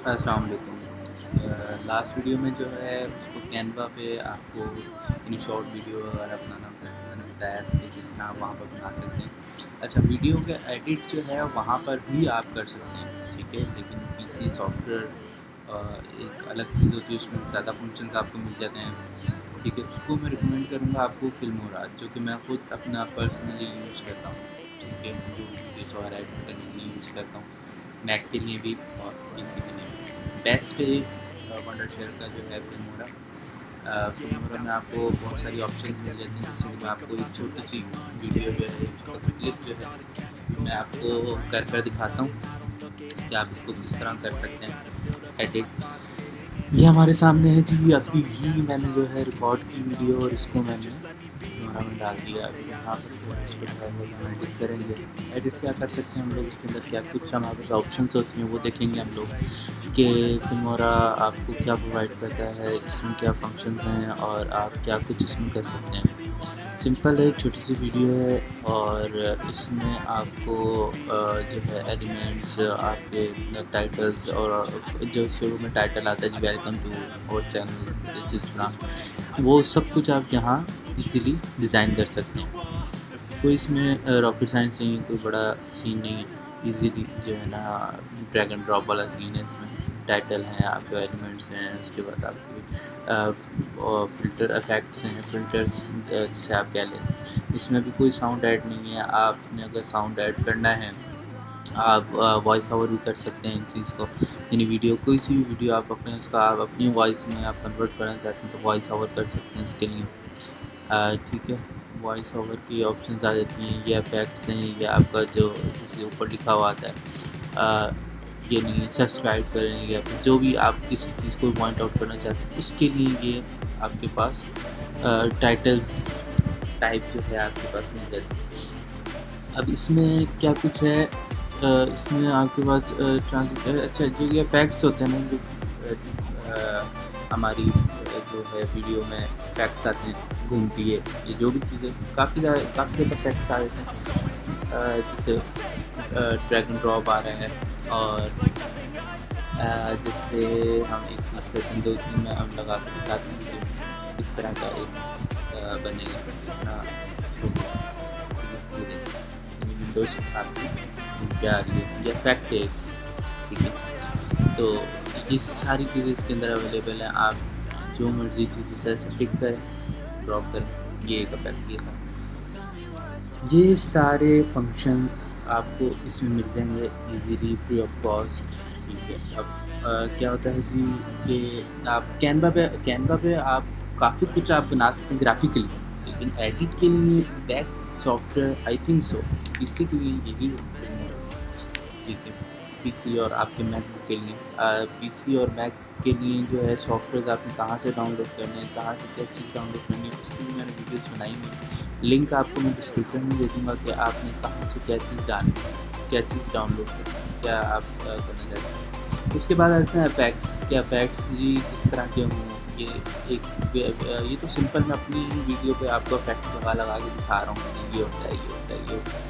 अस्सलाम वालेकुम। Last video में जो है उसको कैनवा पे आपको इन शॉर्ट वीडियो वगैरह बनाना मैंने बताया था कि किस तरह आप वहाँ पर बना सकते हैं। अच्छा, वीडियो के एडिट जो है वहाँ पर भी आप कर सकते हैं, ठीक है। लेकिन पीसी सॉफ्टवेयर एक अलग चीज़ होती है, उसमें ज़्यादा फंक्शंस आपको मिल जाते हैं, ठीक है। उसको मैं रिकमेंड करूँगा आपको फिल्मोरा, जो कि मैं खुद अपना पर्सनली यूज़ करता हूँ, ठीक है। जो वीडियोज़ वगैरह एडिट करने के लिए यूज़ करता हूँ, मैक के लिए भी और पीसी के लिए भी। बेस्ट वंडर शेयर का जो है फिल्मोरा। फिल्मोरा में आपको बहुत सारी ऑप्शंस मिल जाती हैं, जिसमें मैं आपको एक छोटी सी वीडियो जो है, क्लिप जो है मैं आपको कर कर दिखाता हूँ कि आप इसको किस तरह कर सकते हैं एडिट। ये हमारे सामने है जी, अभी ही मैंने जो है रिकॉर्ड की वीडियो और इसको मैंने कैमरा में डाल दिया। अभी यहाँ पर जो है इसको जो है हम एडिट करेंगे। एडिट क्या कर सकते हैं हम लोग इसके अंदर, क्या कुछ हमारे पास ऑप्शंस होती हैं वो देखेंगे हम लोग कि फिल्मोरा आपको क्या प्रोवाइड करता है, इसमें क्या फंक्शंस हैं और आप क्या कुछ इसमें कर सकते हैं। सिंपल है, एक छोटी सी वीडियो है और इसमें आपको जो है एलिमेंट्स, आपके टाइटल्स और जो शुरू में टाइटल आता है जी, वेलकम टू और चैनल, जिस तरह वो सब कुछ आप यहाँ इजीली डिज़ाइन कर सकते हैं। कोई इसमें रॉकेट साइंस नहीं है, कोई बड़ा सीन नहीं है। इजीली जो है ना, ड्रैग एंड ड्रॉप वाला सीन है इसमें। टाइटल हैं, आपके एलिमेंट्स हैं, उसके बाद आपके फ़िल्टर इफेक्ट्स हैं, फ़िल्टर्स जिसे आप कह लें। इसमें भी कोई साउंड ऐड नहीं है। आपने अगर साउंड ऐड करना है, आप वॉइस ओवर भी कर सकते हैं इन चीज़ को, यानी वीडियो, कोई सी भी वीडियो आप अपने उसका आप अपनी वॉइस में आप कन्वर्ट करना चाहते हैं तो वॉइस ओवर कर सकते हैं इसके लिए, ठीक है। वॉइस ओवर की ऑप्शंस आ जाती हैं, ये इफेक्ट्स हैं, ये आपका जो जैसे ऊपर लिखा हुआ आता है, ये नहीं, सब्सक्राइब करें या फिर जो भी आप किसी चीज़ को पॉइंट आउट करना चाहते हैं उसके लिए ये आपके पास टाइटल्स टाइप जो है आपके पास मिल जाती है। अब इसमें क्या कुछ है, इसमें आपके पास अच्छा, जो ये फैक्ट्स होते हैं ना, जो हमारी जो है वीडियो में फैक्ट्स आते हैं, घूमती है, ये जो भी चीज़ें काफ़ी ज़्यादा फैक्ट्स आ जाते हैं, जैसे ड्रैग एंड ड्रॉप आ रहे हैं। और जैसे हम एक चीज़ करते हैं, 2-3 में हम लगा के दिखाते हैं कि किस तरह का एक बनेगा, अपना शो विंडोज आपकी क्या आ रही है, ये फैक्ट है, ठीक है। तो ये सारी चीज़ें इसके अंदर अवेलेबल हैं, आप जो मर्ज़ी चीज़ इसे टिक करें, ड्रॉप करें, ये एक इफेक्ट ये था। ये सारे फंक्शंस आपको इसमें मिल जाएंगे इजीली, फ्री ऑफ कॉस्ट, ठीक है। अब क्या होता है जी कि आप कैनवा पे आप काफ़ी कुछ आप बना सकते हैं ग्राफिकली, लेकिन एडिट के लिए best software I think so इसी के लिए यही है, ठीक है। पीसी और आपके मैकबुक के लिए, पीसी और मैक के लिए जो है सॉफ्टवेयर आपने कहाँ से डाउनलोड करने हैं, कहाँ से क्या चीज़ डाउनलोड करनी है, उसकी भी मैंने वीडियोस बनाई हुई हैं। लिंक आपको मैं डिस्क्रिप्शन में दे दूँगा कि आपने कहाँ से क्या चीज़ डालनी है, क्या चीज़ डाउनलोड करनी है, क्या आप करना चाहते हैं। उसके बाद आते हैं इफेक्ट्स। क्या इफेक्ट्स जी किस तरह के हों, ये ये तो सिंपल मैं अपनी वीडियो पे आपको इफेक्ट लगा के दिखा रहा हूँ, ये होता है, ये होता है, ये होता है।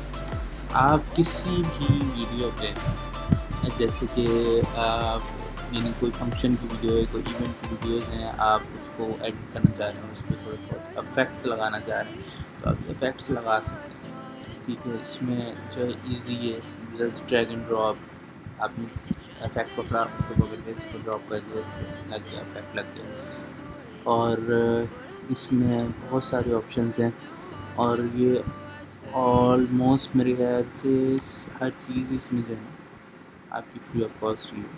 आप किसी भी वीडियो पे, जैसे कि यानी कोई फंक्शन की वीडियो है, कोई इवेंट की वीडियोज़ हैं, आप उसको एडिट करना चाह रहे हैं, उस पर थोड़े बहुत इफेक्ट्स लगाना चाह रहे हैं तो आप इफेक्ट्स लगा सकते हैं, ठीक है। इसमें जो है ईजी है, जस्ट ड्रैग एंड ड्रॉप, आपने इफेक्ट पकड़ा, उसको पकड़ के इसको ड्रॉप कर दिया, उसको लग गया, इफेक्ट लग गया। और इसमें बहुत सारे ऑप्शंस हैं और ये ऑलमोस्ट मेरे ख्याल से हर चीज़ इसमें जो है आपकी फ्री ऑफ कॉस्ट ही है,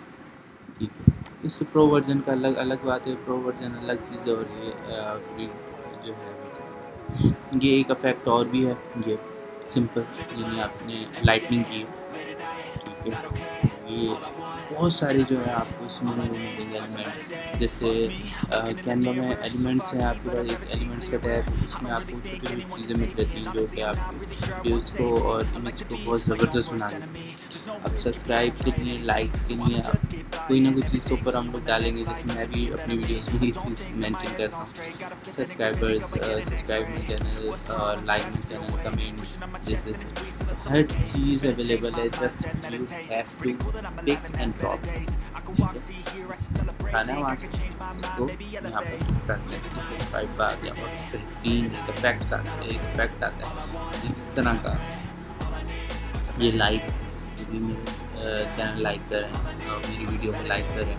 ठीक है। इससे प्रो वर्जन का अलग अलग बात है, प्रो वर्जन अलग चीज़ है और ये फ्री जो है ये एक इफेक्ट और भी है, ये सिंपल, यानी आपने लाइटनिंग की है, ठीक है। ये बहुत सारे जो है आपको इसमें मिलेंगे एलिमेंट्स, जैसे कैनवा में एलिमेंट्स हैं, आपके पास एक एलिमेंट्स का टैब, उसमें आपको छोटी छोटी चीज़ें मिल जाती हैं जो कि आपके वीडियोज़ को और इमेज को बहुत ज़बरदस्त बना देती हैं। अब सब्सक्राइब के लिए, लाइक्स के लिए आप कोई ना कोई चीज़ तो ऊपर हम लोग डालेंगे, जैसे मैं भी अपनी वीडियोज़ में ये चीज़ मेंशन करता हूँ, subscribers, subscribe my channel, like my channel, comment, जैसे हर चीज़ अवेलेबल है, just you have to pick and drop, ठीक है। उठाना है वहाँ से, इसको यहाँ पर करते हैं। सब्सक्राइब आ गया और बेहतरीन इफेक्ट्स आते हैं, एक इफेक्ट आता है कि इस तरह का, ये लाइक, यदि मेरे चैनल लाइक करें और मेरी वीडियो को लाइक करें,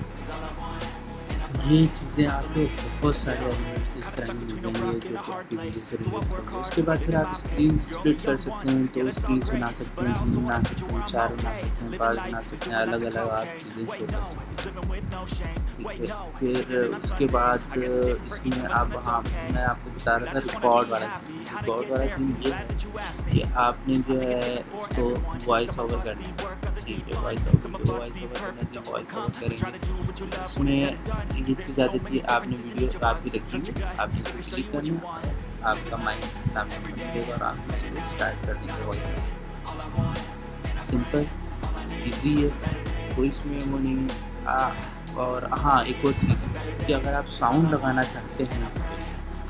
ये चीज़ें आपको बहुत सारे एलिमेंट्स इस तरह के मिल जाएंगे जो कि आपकी वीडियो से रिलेट होंगे। उसके बाद फिर आप स्क्रीन स्प्लिट कर सकते हैं, तो स्क्रीन बना सकते हैं, 3 बना सकते हैं, 4 बना सकते हैं, 5 बना सकते हैं, अलग अलग आप चीज़ें शो कर सकते हैं। ठीक है, फिर उसके बाद इसमें आप, हाँ मैं आपको बता रहा था रिकॉर्ड वाला सीन। रिकॉर्ड वाला सीन ये है कि आपने जो है इसको वॉइस ओवर करना है। ठीक है, वॉइस ओवर करने से वॉइस ओवर करेंगे, उसमें ये चीज़ आ जाती है, आपने वीडियो आपकी रखी है, आपने इसको क्लिक करना है, आपका माइक सामने बनेगा और आप इसको स्टार्ट कर देंगे वॉइस ओवर। सिंपल, इजी है, कोई इसमें वो नहीं है। और हाँ, एक और चीज़ कि अगर आप साउंड लगाना चाहते हैं,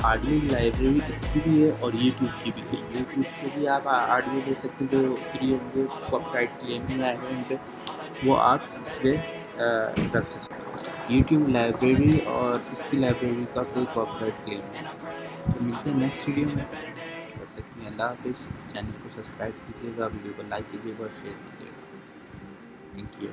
ऑडियो की लाइब्रेरी इसकी भी है और यूट्यूब की भी है। यूट्यूब से भी आप ऑडियो ले सकते हैं, जो फ्री होंगे, कॉपीराइट क्लेम नहीं आएगा उन पर, वो आप इस पर रख सकते हैं। यूट्यूब लाइब्रेरी और इसकी लाइब्रेरी का कोई कॉपीराइट क्लेम नहीं। तो मिलते हैं नेक्स्ट वीडियो में, तब तक के लिए अल्लाह हाफिज़। चैनल को सब्सक्राइब कीजिएगा, वीडियो को लाइक कीजिएगा और शेयर कीजिएगा। Thank you.